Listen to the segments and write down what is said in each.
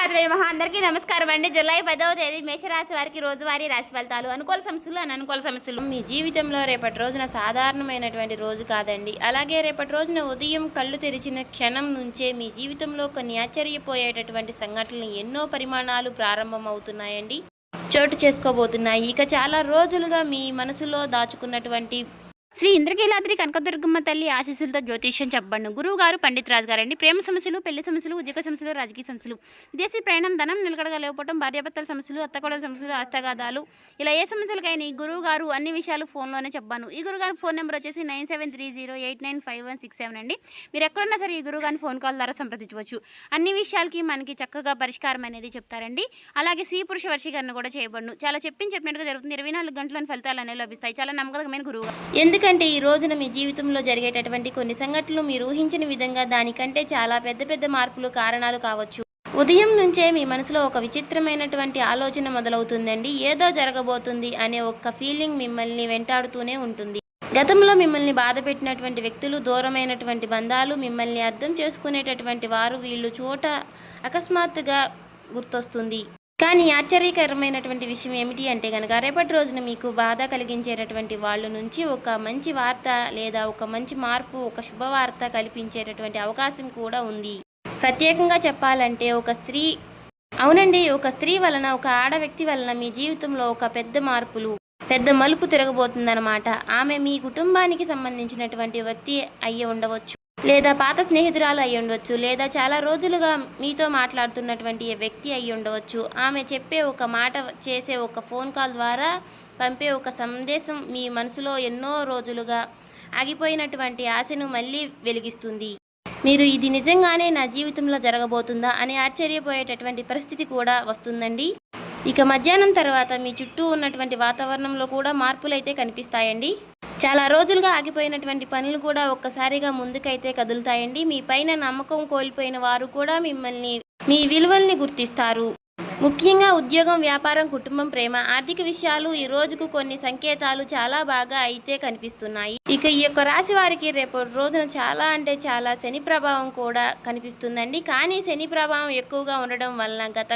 మాత్రమే మహా అందరికీ నమస్కారం అండి. జూలై 10వ తేదీ మేషరాశి వారికి రోజువారీ రాశి ఫలితాలు, అనుకూల సమస్యలు, అననుకూల సమస్యలు. మీ జీవితంలో రేపటి రోజున సాధారణమైనటువంటి రోజు కాదండి. అలాగే రేపటి రోజున ఉదయం కళ్ళు తెరిచిన క్షణం నుంచే మీ జీవితంలో కొన్ని ఆశ్చర్యపోయేటటువంటి సంఘటనలు ఎన్నో పరిమాణాలు ప్రారంభమవుతున్నాయండి, చోటు చేసుకోబోతున్నాయి. ఇక చాలా రోజులుగా మీ మనసులో దాచుకున్నటువంటి శ్రీ ఇంద్రకీలాద్రి కనకదుర్గమ్మ తల్లి ఆశీస్సులతో జ్యోతిష్యం చెప్పబడిన గురువు గారు పండిత్ రాజు గారండి. ప్రేమ సమస్యలు, పెళ్లి సమస్యలు, ఉద్యోగ సమస్యలు, రాజకీయ సమస్యలు, విదేశీ ప్రయాణం, ధనం నిలకడగలేకపోవడం, భార్యాభర్తల సమస్యలు, అత్తకోడల సమస్యలు, హస్తగాదాలు, ఇలా ఏ సమస్యలకైనా ఈ గురువు గారు అన్ని విషయాలు ఫోన్లోనే చెప్పాను. ఈ గురుగారు ఫోన్ నెంబర్ వచ్చేసి 9730895167 అండి. మీరు ఎక్కడున్నా సరే ఈ గురువు గారిని ఫోన్ కాల్ ద్వారా సంప్రదించవచ్చు. అన్ని విషయాలకి మనకి చక్కగా పరిష్కారం అనేది చెప్తారండి. అలాగే స్త్రీ పురుష వర్షీకరణ కూడా చేయబడును. చాలా చెప్పినట్టుగా జరుగుతుంది. 24 గంటలను ఫలితాలు అనేవి లభిస్తాయి. చాలా నమ్మకమైన గురువు గారు. ఎందుకంటే ఈ రోజున మీ జీవితంలో జరిగేటటువంటి కొన్ని సంఘటనలు మీరు ఊహించిన విధంగా దానికంటే చాలా పెద్ద పెద్ద మార్పులు కారణాలు కావచ్చు. ఉదయం నుంచే మీ మనసులో ఒక విచిత్రమైనటువంటి ఆలోచన మొదలవుతుందండి. ఏదో జరగబోతుంది అనే ఒక ఫీలింగ్ మిమ్మల్ని వెంటాడుతూనే ఉంటుంది. గతంలో మిమ్మల్ని బాధ పెట్టినటువంటి వ్యక్తులు, దూరమైనటువంటి బంధాలు, మిమ్మల్ని అర్థం చేసుకునేటటువంటి వారు, వీళ్ళు చోట అకస్మాత్తుగా గుర్తొస్తుంది. కానీ ఆశ్చర్యకరమైనటువంటి విషయం ఏమిటి అంటే కనుక రేపటి రోజున మీకు బాధ కలిగించేటటువంటి వాళ్ళ నుంచి ఒక మంచి వార్త లేదా ఒక మంచి మార్పు, ఒక శుభవార్త కల్పించేటటువంటి అవకాశం కూడా ఉంది. ప్రత్యేకంగా చెప్పాలంటే ఒక స్త్రీ వలన, ఒక ఆడ వ్యక్తి వలన మీ జీవితంలో ఒక పెద్ద మలుపు తిరగబోతుందన్నమాట. ఆమె మీ కుటుంబానికి సంబంధించినటువంటి వ్యక్తి అయ్యి ఉండవచ్చు, లేదా పాత స్నేహితురాలు అయి ఉండవచ్చు, లేదా చాలా రోజులుగా మీతో మాట్లాడుతున్నటువంటి వ్యక్తి అయి ఉండవచ్చు. ఆమె చెప్పే ఒక మాట, చేసే ఒక ఫోన్ కాల్ ద్వారా పంపే ఒక సందేశం మీ మనసులో ఎన్నో రోజులుగా ఆగిపోయినటువంటి ఆశను మళ్ళీ వెలిగిస్తుంది. మీరు ఇది నిజంగానే నా జీవితంలో జరగబోతుందా అని ఆశ్చర్యపోయేటటువంటి పరిస్థితి కూడా వస్తుందండి. ఇక మధ్యాహ్నం తర్వాత మీ చుట్టూ ఉన్నటువంటి వాతావరణంలో కూడా మార్పులైతే కనిపిస్తాయండి. చాలా రోజులుగా ఆగిపోయినటువంటి పనులు కూడా ఒక్కసారిగా ముందుకైతే కదులుతాయండి. మీ పైన నమ్మకం కోల్పోయిన వారు కూడా మీ విలువల్ని గుర్తిస్తారు. ముఖ్యంగా ఉద్యోగం, వ్యాపారం, కుటుంబం, ప్రేమ, ఆర్థిక విషయాలు ఈ రోజుకు కొన్ని సంకేతాలు చాలా బాగా అయితే కనిపిస్తున్నాయి. ఇక ఈ యొక్క రాశి వారికి రేపు రోజున చాలా శని ప్రభావం కూడా కనిపిస్తుందండి. కానీ శని ప్రభావం ఎక్కువగా ఉండడం వలన గత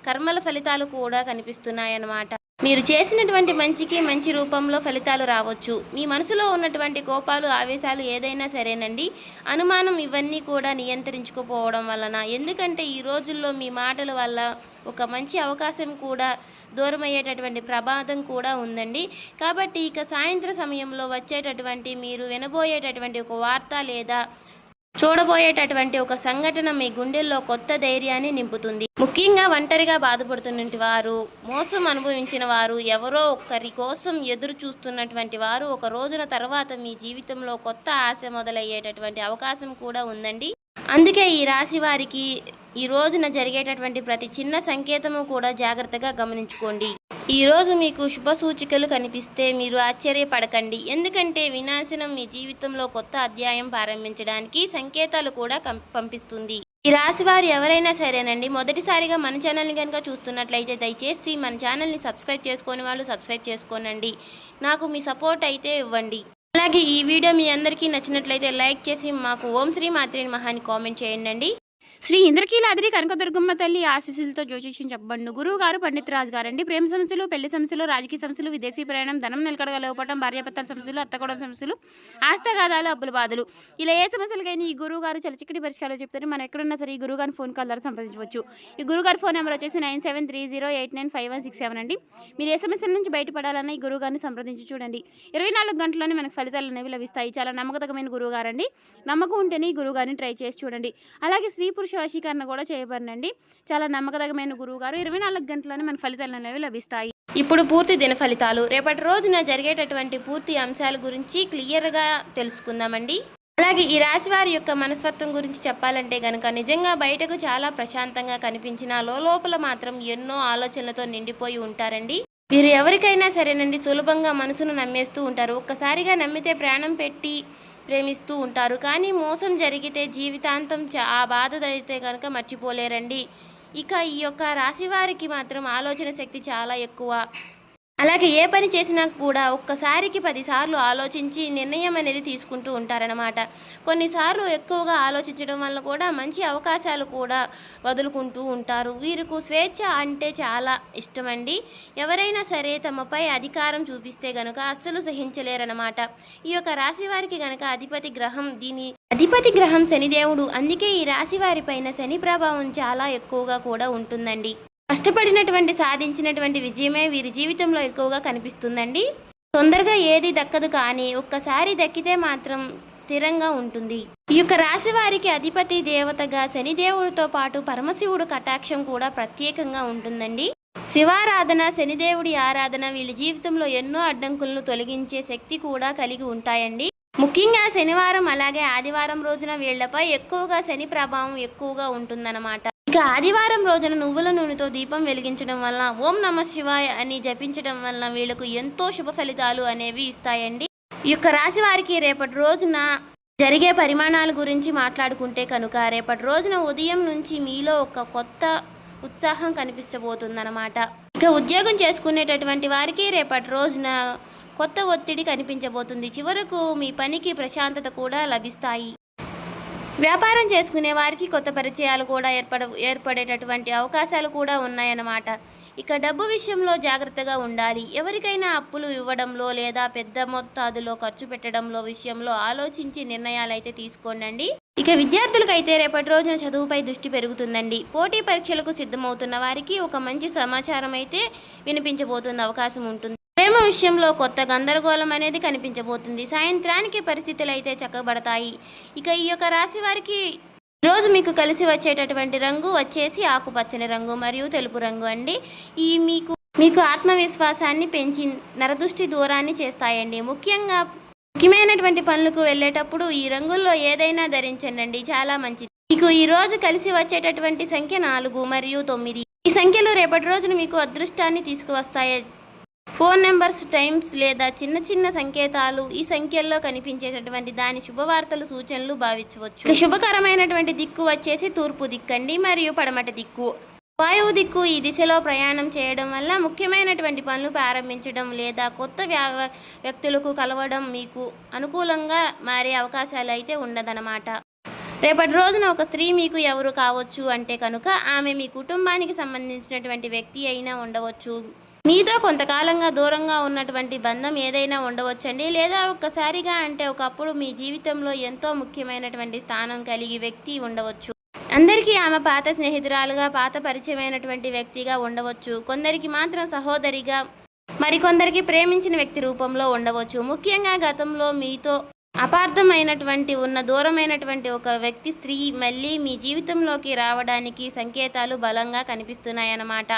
కర్మల ఫలితాలు కూడా కనిపిస్తున్నాయన్నమాట. మీరు చేసినటువంటి మంచికి మంచి రూపంలో ఫలితాలు రావచ్చు. మీ మనసులో ఉన్నటువంటి కోపాలు, ఆవేశాలు ఏదైనా సరేనండి, అనుమానం, ఇవన్నీ కూడా నియంత్రించుకోపోవడం వలన, ఎందుకంటే ఈ రోజుల్లో మీ మాటల వల్ల ఒక మంచి అవకాశం కూడా దూరమయ్యేటటువంటి ప్రమాదం కూడా ఉందండి. కాబట్టి ఇక సాయంత్రం సమయంలో వచ్చేటటువంటి మీరు వినబోయేటటువంటి ఒక వార్త లేదా చూడబోయేటటువంటి ఒక సంఘటన మీ గుండెల్లో కొత్త ధైర్యాన్ని నింపుతుంది. ముఖ్యంగా ఒంటరిగా బాధపడుతున్నటువంటి వారు, మోసం అనుభవించిన వారు, ఎవరో ఒకరి కోసం ఎదురు చూస్తున్నటువంటి వారు ఒక రోజున తర్వాత మీ జీవితంలో కొత్త ఆశ మొదలయ్యేటటువంటి అవకాశం కూడా ఉందండి. అందుకే ఈ రాశి వారికి ఈ రోజున జరిగేటటువంటి ప్రతి చిన్న సంకేతము కూడా జాగ్రత్తగా గమనించుకోండి. ఈరోజు మీకు శుభ సూచికలు కనిపిస్తే మీరు ఆశ్చర్యపడకండి. ఎందుకంటే వినాశనం మీ జీవితంలో కొత్త అధ్యాయం ప్రారంభించడానికి సంకేతాలు కూడా పంపిస్తుంది. ఈ రాశి వారు ఎవరైనా సరేనండి, మొదటిసారిగా మన ఛానల్ని కనుక చూస్తున్నట్లయితే దయచేసి మన ఛానల్ని సబ్స్క్రైబ్ చేసుకొని వాళ్ళు సబ్స్క్రైబ్ చేసుకోనండి. నాకు మీ సపోర్ట్ అయితే ఇవ్వండి. అలాగే ఈ వీడియో మీ అందరికీ నచ్చినట్లయితే లైక్ చేసి మాకు ఓం శ్రీ మాత్రే నమః అని కామెంట్ చేయండి. శ్రీ ఇంద్రకీలాద్రి కనకదుర్గమ్మ తల్లి ఆశీస్సులతో జ్యోతిష్యం చెప్పబడిన గురువు గారు పండిత్ రాజు గారండి. ప్రేమ సమస్యలు, పెళ్లి సమస్యలు, రాజకీయ సమస్యలు, విదేశీ ప్రయాణం, ధనం నిలకడగలేకపోవడం, భార్యాభర్తల సమస్యలు, అత్తకోడల సమస్యలు, ఆస్తగాదాలు, అప్పుల బాధలు, ఇలా ఏ సమస్యలకైనా ఈ గురువు గారు చాలా చిక్కటి పరిష్కారాలు చెప్తారు. మనం ఎక్కడున్నా సరే ఈ గురువు గారిని ఫోన్ కాల్ ద్వారా సంప్రదించవచ్చు. ఈ గురువు గారి ఫోన్ నెంబర్ వచ్చేసి 9730895167 అండి. మీరు ఏ సమస్యల నుంచి బయటపడాలన్నా ఈ గురువు గారిని సంప్రదించి చూడండి. 24 గంటల్లోనే మనకు ఫలితాలు అనేవి లభిస్తాయి. చాలా నమ్మకమైన గురువు గారండి. నమ్మకం ఉంటేనే ఈ గురువు గారిని ట్రై చేసి చూడండి. అలాగే స్త్రీ పురుష వశీకరణ కూడా చేయబడినండి. చాలా నమ్మకమైన గురువు గారు. 24 గంటల్లోనే మన ఫలితాలు అనేవి లభిస్తాయి. ఇప్పుడు పూర్తి దిన ఫలితాలు, రేపటి రోజున జరిగేటటువంటి పూర్తి అంశాల గురించి క్లియర్గా తెలుసుకుందామండి. అలాగే ఈ రాశి వారి యొక్క మనస్తత్వం గురించి చెప్పాలంటే కనుక నిజంగా బయటకు చాలా ప్రశాంతంగా కనిపించిన లోపల మాత్రం ఎన్నో ఆలోచనలతో నిండిపోయి ఉంటారండి. మీరు ఎవరికైనా సరేనండి సులభంగా మనసును నమ్మేస్తూ ఉంటారు. ఒక్కసారిగా నమ్మితే ప్రాణం పెట్టి ప్రేమిస్తూ ఉంటారు. కానీ మోసం జరిగితే జీవితాంతం ఆ బాధ అయితే కనుక మర్చిపోలేరండి. ఇక ఈ యొక్క రాశి వారికి మాత్రం ఆలోచన శక్తి చాలా ఎక్కువ. అలాగే ఏ పని చేసినా కూడా ఒక్కసారికి 10 సార్లు ఆలోచించి నిర్ణయం అనేది తీసుకుంటూ ఉంటారనమాట. కొన్నిసార్లు ఎక్కువగా ఆలోచించడం వల్ల కూడా మంచి అవకాశాలు కూడా వదులుకుంటూ ఉంటారు. వీరికి స్వేచ్ఛ అంటే చాలా ఇష్టమండి. ఎవరైనా సరే తమపై అధికారం చూపిస్తే గనుక అస్సలు సహించలేరనమాట. ఈ యొక్క రాశి వారికి గనక అధిపతి గ్రహం శనిదేవుడు. అందుకే ఈ రాశి వారి పైన శని ప్రభావం చాలా ఎక్కువగా కూడా ఉంటుందండి. కష్టపడినటువంటి సాధించినటువంటి విజయమే వీరి జీవితంలో ఎక్కువగా కనిపిస్తుందండి. తొందరగా ఏది దక్కదు, కానీ ఒక్కసారి దక్కితే మాత్రం స్థిరంగా ఉంటుంది. ఈ యొక్క రాశి వారికి అధిపతి దేవతగా శనిదేవుడితో పాటు పరమశివుడు కటాక్షం కూడా ప్రత్యేకంగా ఉంటుందండి. శివారాధన, శనిదేవుడి ఆరాధన వీళ్ళ జీవితంలో ఎన్నో అడ్డంకులను తొలగించే శక్తి కూడా కలిగి ఉంటాయండి. ముఖ్యంగా శనివారం అలాగే ఆదివారం రోజున వీళ్లపై ఎక్కువగా శని ప్రభావం ఎక్కువగా ఉంటుందన్నమాట. ఇక ఆదివారం రోజున నువ్వుల నూనెతో దీపం వెలిగించడం వల్ల, ఓం నమః శివాయ అని జపించడం వల్ల వీళ్ళకు ఎంతో శుభ ఫలితాలు అనేవి ఇస్తాయండి. ఈ యొక్క రాశి వారికి రేపటి రోజున జరిగే పరిమాణాల గురించి మాట్లాడుకుంటే కనుక, రేపటి రోజున ఉదయం నుంచి మీలో ఒక కొత్త ఉత్సాహం కనిపించబోతుందన్నమాట. ఇక ఉద్యోగం చేసుకునేటటువంటి వారికి రేపటి రోజున కొత్త ఒత్తిడి కనిపించబోతుంది. చివరకు మీ పనికి ప్రశాంతత కూడా లభిస్తాయి. వ్యాపారం చేసుకునే వారికి కొత్త పరిచయాలు కూడా ఏర్పడేటటువంటి అవకాశాలు కూడా ఉన్నాయన్నమాట. ఇక డబ్బు విషయంలో జాగ్రత్తగా ఉండాలి. ఎవరికైనా అప్పులు ఇవ్వడంలో లేదా పెద్ద మొత్తాదులో ఖర్చు పెట్టడంలో విషయంలో ఆలోచించి నిర్ణయాలు అయితే తీసుకోండి. ఇక విద్యార్థులకైతే రేపటి రోజున చదువుపై దృష్టి పెరుగుతుందండి. పోటీ పరీక్షలకు సిద్ధమవుతున్న వారికి ఒక మంచి సమాచారం అయితే వినిపించబోతున్న అవకాశం ఉంటుంది. ప్రేమ విషయంలో కొత్త గందరగోళం అనేది కనిపించబోతుంది. సాయంత్రానికి పరిస్థితులు అయితే చక్కబడతాయి. ఇక ఈ యొక్క రాశి వారికి రోజు మీకు కలిసి వచ్చేటటువంటి రంగు వచ్చేసి ఆకుపచ్చని రంగు మరియు తెలుపు రంగు అండి. ఈ మీకు ఆత్మవిశ్వాసాన్ని పెంచి నరదృష్టి దూరాన్ని చేస్తాయండి. ముఖ్యమైనటువంటి పనులకు వెళ్ళేటప్పుడు ఈ రంగుల్లో ఏదైనా ధరించండి, చాలా మంచిది. మీకు ఈ రోజు కలిసి వచ్చేటటువంటి సంఖ్య 4 మరియు 9. ఈ సంఖ్యలు రేపటి రోజున మీకు అదృష్టాన్ని తీసుకువస్తాయి. ఫోన్ నెంబర్స్, టైమ్స్ లేదా చిన్న చిన్న సంకేతాలు ఈ సంఖ్యల్లో కనిపించేటటువంటి దాని శుభవార్తలు, సూచనలు భావించవచ్చు. శుభకరమైనటువంటి దిక్కు వచ్చేసి తూర్పు దిక్కండి మరియు పడమటి దిక్కు. వాయువు దిక్కు. ఈ దిశలో ప్రయాణం చేయడం వల్ల ముఖ్యమైనటువంటి పనులు ప్రారంభించడం లేదా కొత్త వ్యక్తులకు కలవడం మీకు అనుకూలంగా మారే అవకాశాలు అయితే ఉండదన్నమాట. రేపటి రోజున ఒక స్త్రీ మీకు ఎవరు కావచ్చు అంటే కనుక, ఆమె మీ కుటుంబానికి సంబంధించినటువంటి వ్యక్తి అయినా ఉండవచ్చు. మీతో కొంతకాలంగా దూరంగా ఉన్నటువంటి బంధం ఏదైనా ఉండవచ్చండి. లేదా ఒక్కసారిగా అంటే ఒకప్పుడు మీ జీవితంలో ఎంతో ముఖ్యమైనటువంటి స్థానం కలిగి వ్యక్తి ఉండవచ్చు. అందరికీ ఆమె పాత స్నేహితురాలుగా, పాత పరిచయమైనటువంటి వ్యక్తిగా ఉండవచ్చు. కొందరికి మాత్రం సహోదరిగా, మరికొందరికి ప్రేమించిన వ్యక్తి రూపంలో ఉండవచ్చు. ముఖ్యంగా గతంలో మీతో అపార్థమైనటువంటి దూరమైనటువంటి ఒక వ్యక్తి, స్త్రీ మళ్ళీ మీ జీవితంలోకి రావడానికి సంకేతాలు బలంగా కనిపిస్తున్నాయన్నమాట.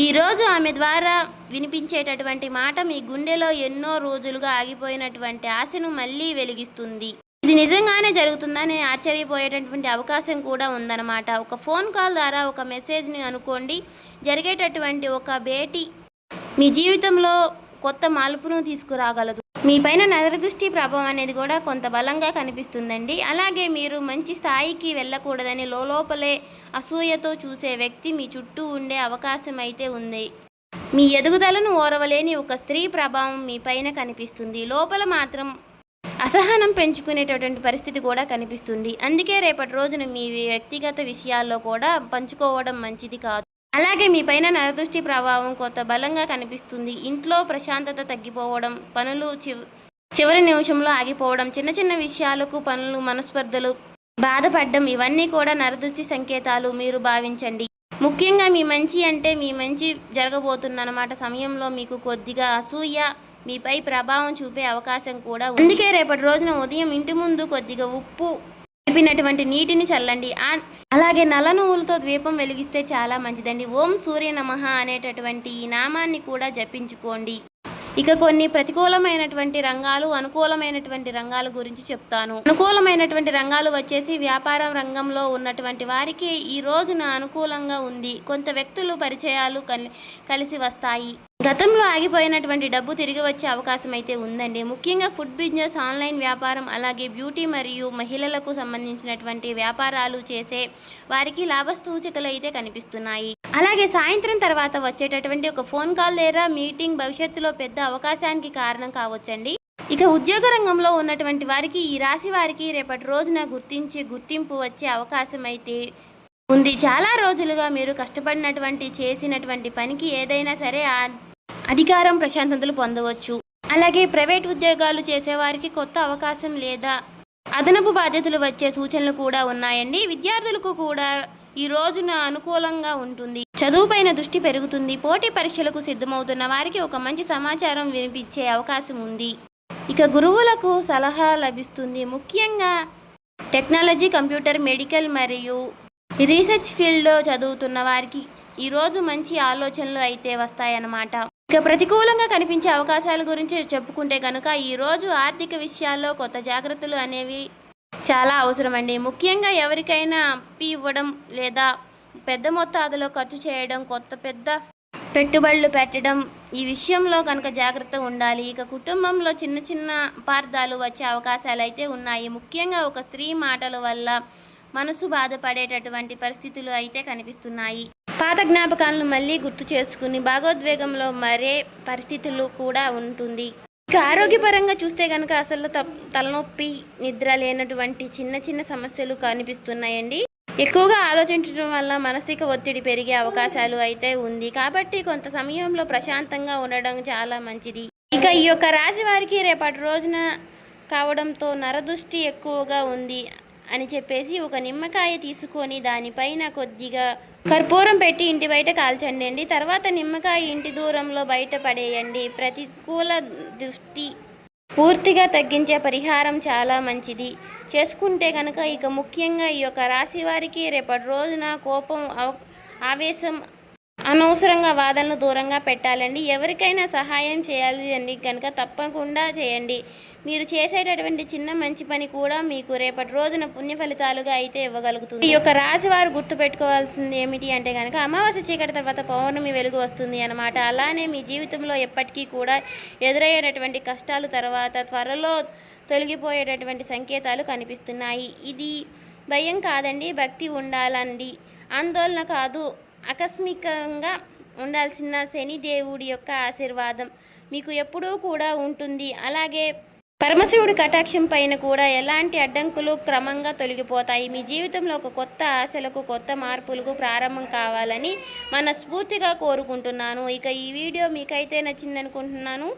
ఈరోజు ఆమె ద్వారా వినిపించేటటువంటి మాట మీ గుండెలో ఎన్నో రోజులుగా ఆగిపోయినటువంటి ఆశను మళ్ళీ వెలిగిస్తుంది. ఇది నిజంగానే జరుగుతుందని ఆశ్చర్యపోయేటటువంటి అవకాశం కూడా ఉందన్నమాట. ఒక ఫోన్ కాల్ ద్వారా, ఒక మెసేజ్ని అనుకోండి, జరిగేటటువంటి ఒక భేటీ మీ జీవితంలో కొత్త మార్పును తీసుకురాగలదు. మీ పైన నరదృష్టి ప్రభావం అనేది కూడా కొంత బలంగా కనిపిస్తుందండి. అలాగే మీరు మంచి స్థాయికి వెళ్ళకూడదని లోపలే అసూయతో చూసే వ్యక్తి మీ చుట్టూ ఉండే అవకాశం అయితే ఉంది. మీ ఎదుగుదలను ఓరవలేని ఒక స్త్రీ ప్రభావం మీ పైన కనిపిస్తుంది. లోపల మాత్రం అసహనం పెంచుకునేటటువంటి పరిస్థితి కూడా కనిపిస్తుంది. అందుకే రేపటి రోజున మీ వ్యక్తిగత విషయాల్లో కూడా పంచుకోవడం మంచిది కాదు. అలాగే మీ పైన నరదృష్టి ప్రభావం కొంత బలంగా కనిపిస్తుంది. ఇంట్లో ప్రశాంతత తగ్గిపోవడం, పనులు చివరి నిమిషంలో ఆగిపోవడం, చిన్న చిన్న విషయాలకు పనులు, మనస్పర్ధలు, బాధపడడం, ఇవన్నీ కూడా నరదృష్టి సంకేతాలు మీరు భావించండి. ముఖ్యంగా మీ మంచి జరగబోతున్నమాట సమయంలో మీకు కొద్దిగా అసూయ మీపై ప్రభావం చూపే అవకాశం కూడా ఉంది. అందుకే రేపటి రోజున ఉదయం ఇంటి ముందు కొద్దిగా ఉప్పు కలిపినటువంటి నీటిని చల్లండి. అలాగే నల్ల నువ్వులతో దీపం వెలిగిస్తే చాలా మంచిదండి. ఓం సూర్య నమః అనేటటువంటి ఈ నామాన్ని కూడా జపించుకోండి. ఇక కొన్ని ప్రతికూలమైనటువంటి రంగాలు, అనుకూలమైనటువంటి రంగాల గురించి చెప్తాను. అనుకూలమైనటువంటి రంగాలు వచ్చేసి వ్యాపారం రంగంలో ఉన్నటువంటి వారికి ఈ రోజున అనుకూలంగా ఉంది. కొంత వ్యక్తులు, పరిచయాలు కలిసి వస్తాయి. గతంలో ఆగిపోయినటువంటి డబ్బు తిరిగి వచ్చే అవకాశం అయితే ఉందండి. ముఖ్యంగా ఫుడ్ బిజినెస్, ఆన్లైన్ వ్యాపారం, అలాగే బ్యూటీ మరియు మహిళలకు సంబంధించినటువంటి వ్యాపారాలు చేసే వారికి లాభ సూచికలు అయితే కనిపిస్తున్నాయి. అలాగే సాయంత్రం తర్వాత వచ్చేటటువంటి ఒక ఫోన్ కాల్ లేదా మీటింగ్ భవిష్యత్తులో పెద్ద అవకాశానికి కారణం కావచ్చండి. ఇక ఉద్యోగ రంగంలో ఉన్నటువంటి వారికి, ఈ రాశి వారికి రేపటి రోజున గుర్తింపు వచ్చే అవకాశం అయితే ఉంది. చాలా రోజులుగా మీరు కష్టపడినటువంటి చేసినటువంటి పనికి ఏదైనా సరే అధికారం ప్రశాంతతలు పొందవచ్చు. అలాగే ప్రైవేట్ ఉద్యోగాలు చేసేవారికి కొత్త అవకాశం లేదా అదనపు బాధ్యతలు వచ్చే సూచనలు కూడా ఉన్నాయండి. విద్యార్థులకు కూడా ఈ రోజున అనుకూలంగా ఉంటుంది. చదువుపైన దృష్టి పెరుగుతుంది. పోటీ పరీక్షలకు సిద్ధమవుతున్న వారికి ఒక మంచి సమాచారం వినిపించే అవకాశం ఉంది. ఇక గురువులకు సలహా లభిస్తుంది. ముఖ్యంగా టెక్నాలజీ, కంప్యూటర్, మెడికల్ మరియు రీసెర్చ్ ఫీల్డ్లో చదువుతున్న వారికి ఈరోజు మంచి ఆలోచనలు అయితే వస్తాయన్నమాట. ఇక ప్రతికూలంగా కనిపించే అవకాశాల గురించి చెప్పుకుంటే కనుక ఈరోజు ఆర్థిక విషయాల్లో కొత్త జాగ్రత్తలు అనేవి చాలా అవసరమండి. ముఖ్యంగా ఎవరికైనా అప్పు ఇవ్వడం లేదా పెద్ద మొత్తాదులో ఖర్చు చేయడం, పెద్ద పెట్టుబడులు పెట్టడం, ఈ విషయంలో కనుక జాగ్రత్త ఉండాలి. ఇక కుటుంబంలో చిన్న చిన్న అపార్థాలు వచ్చే అవకాశాలు అయితే ఉన్నాయి. ముఖ్యంగా ఒక స్త్రీ మాటల వల్ల మనసు బాధపడేటటువంటి పరిస్థితులు అయితే కనిపిస్తున్నాయి. పాత జ్ఞాపకాలను మళ్ళీ గుర్తు చేసుకుని భాగోద్వేగంలో మరే పరిస్థితులు కూడా ఉంటుంది. ఇక ఆరోగ్యపరంగా చూస్తే కనుక అసలు తలనొప్పి, నిద్ర లేనటువంటి చిన్న చిన్న సమస్యలు కనిపిస్తున్నాయండి. ఎక్కువగా ఆలోచించడం వల్ల మానసిక ఒత్తిడి పెరిగే అవకాశాలు అయితే ఉంది. కాబట్టి కొంత సమయంలో ప్రశాంతంగా ఉండడం చాలా మంచిది. ఇక ఈ యొక్క రాశి వారికి రేపటి రోజున కావడంతో నరదృష్టి ఎక్కువగా ఉంది అని చెప్పేసి ఒక నిమ్మకాయ తీసుకొని దానిపైన కొద్దిగా కర్పూరం పెట్టి ఇంటి బయట కాల్చండి. తర్వాత నిమ్మకాయ ఇంటి దూరంలో బయట పడేయండి. ప్రతికూల దృష్టి పూర్తిగా తగ్గించే పరిహారం చాలా మంచిది చేసుకుంటే కనుక. ఇక ముఖ్యంగా ఈ యొక్క రాశి వారికి రేపటి రోజున కోపం, ఆవేశం, అనవసరంగా వాదనలు దూరంగా పెట్టాలండి. ఎవరికైనా సహాయం చేయాలి అండి కనుక తప్పకుండా చేయండి. మీరు చేసేటటువంటి చిన్న మంచి పని కూడా మీకు రేపటి రోజున పుణ్య ఫలితాలుగా అయితే ఇవ్వగలుగుతుంది. ఈ యొక్క రాశి వారు గుర్తుపెట్టుకోవాల్సింది ఏమిటి అంటే కనుక అమావాస్య చీకటి తర్వాత పౌర్ణమి వెలుగు వస్తుంది అన్నమాట. అలానే మీ జీవితంలో ఎప్పటికీ కూడా ఎదురయ్యేటటువంటి కష్టాలు తర్వాత త్వరలో తొలగిపోయేటటువంటి సంకేతాలు కనిపిస్తున్నాయి. ఇది భయం కాదండి, భక్తి ఉండాలండి, ఆందోళన కాదు. ఆకస్మికంగా ఉండాల్సిన శని దేవుడి యొక్క ఆశీర్వాదం మీకు ఎప్పుడూ కూడా ఉంటుంది. అలాగే పరమశివుడి కటాక్షం పైన కూడా ఎలాంటి అడ్డంకులు క్రమంగా తొలగిపోతాయి. మీ జీవితంలో ఒక కొత్త ఆశలకు, కొత్త మార్పులకు ప్రారంభం కావాలని మనస్ఫూర్తిగా కోరుకుంటున్నాను. ఇక ఈ వీడియో మీకైతే నచ్చిందనుకుంటున్నాను.